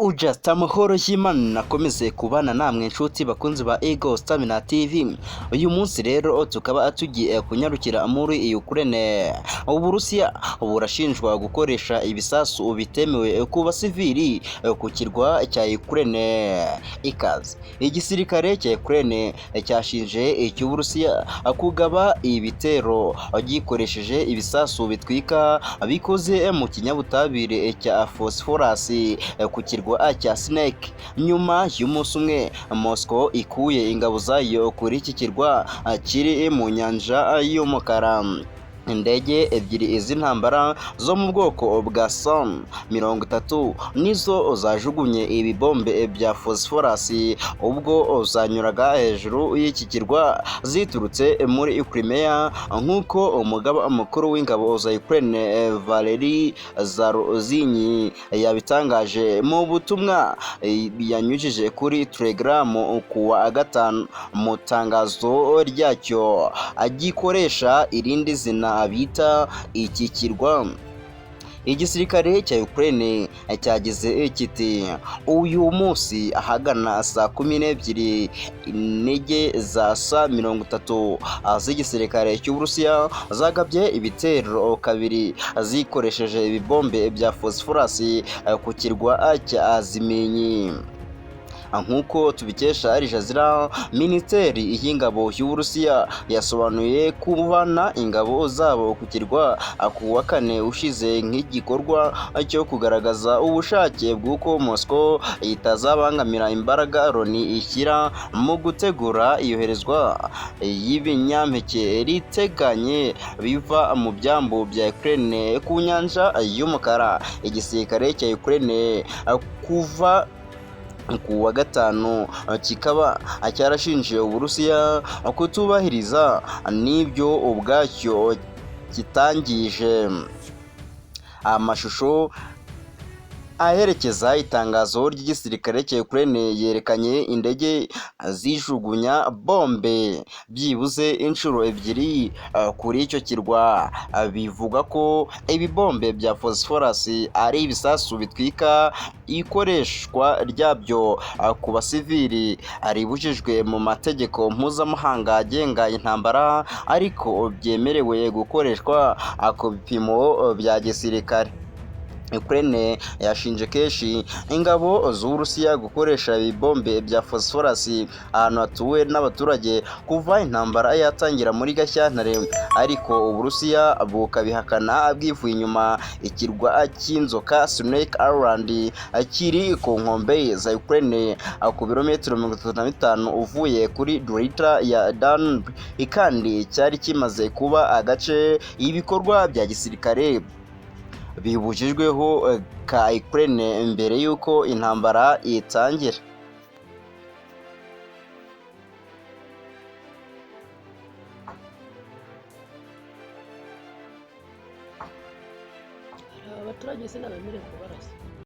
Just amahoro y'Imana nakomeze kubana namwe inshuti bakunzi ba Ego Stamina TV. Uyu munsi rero tukaba tugiye kunyarukira muri Ukraine. Uburusiya burashinjwa gukoresha ibisasu bitemewe ku basivili ku kirwa cya Ukraine. Ikaze. Igisirikare cya Ukraine cyashinje icy'Uburusiya kugaba ibitero gikoresheje ibisasu bitwika bikoze mu kinyabutabire cya phosphorus ku kirwa cya Snake. Nyuma y'umunsi umwe Moscow ikuye ingabo zayo kuri iki kirwa kiri mu nyanja y'umukara. Indege ebyiri z'intambara zo mu bwoko bwa Su-30 nizo zajugunye ibibombe bya phosphorus ubwo zanyuraga hejuru y'iki kirwa ziturutse muri Crimea, nk'uko umugaba mukuru w'ingabo za Ukraine Valery Zaruzinyi yabitangaje mu butumwa yanyujije kuri Telegram kuwa gatanu. Mu tangazo ryacyo agikoresha irindi zina bita iki kirwa. Igisirikare cya Ukraine cyagize kiti uyu munsi ahagana saa 12 intege za Su-30 z'igisirikare cy'Uburusiya zagabye ibitero kabiri zikoresheje ibibombe bya phosphorus ku kirwa cya Ziminyi. Nk'uko tubikesha Al Jazeera, Minisiteri y'ingabo y'Uburusiya yasobanuye kubana ingabo zabo ku kirwa ku wa kane ushize nk'igikorwa cyo kugaragaza ubushake bw'uko Moscow itazabangamira imbaraga Loni ishyira mu gutegura iyoherezwa y'ibinyampeke riteganye biva mu byambu bya Ukraine ku nyanja y'umukara. Igisirikare cya Ukraine kuva ku wa gatanu kikaba cyarashinje Uburusiya kutubahiriza n'ibyo ubwacyo kitangije. Amashusho aherekeza itangazo ry'igisirikare cya Ukraine yerekanye indege zijugunya bombe byibuze inshuro ebyiri kuri icyo kirwa. Bivuga ko ibibombe bya phosphorus ari ibisasu bitwika, ikoreshwa ryabyo ku basivili ribujijwe mu mategeko mpuzamahanga agenga intambara, ariko byemerewe gukoreshwa ku bipimo bya gisirikare. Ukraine yashinje kenshi ingabo z'Uburusiya gukoresha ibibombe bya phosphorus ahantu hatuwe n'abaturage kuva intambara yatangira muri Gashyantare, ariko Uburusiya bukabihakana bwivuye inyuma. Ikirwa cy'inzoka Snake Island kiri ku nkombe za Ukraine ku birometero 35 uvuye kuri Delta ya Danube, kandi cyari kimaze kuba agace ibikorwa bya gisirikare bibujijweho ka Ukraine mbere y'uko intambara itangira. Abaturage se n'abemerewe kubarasa.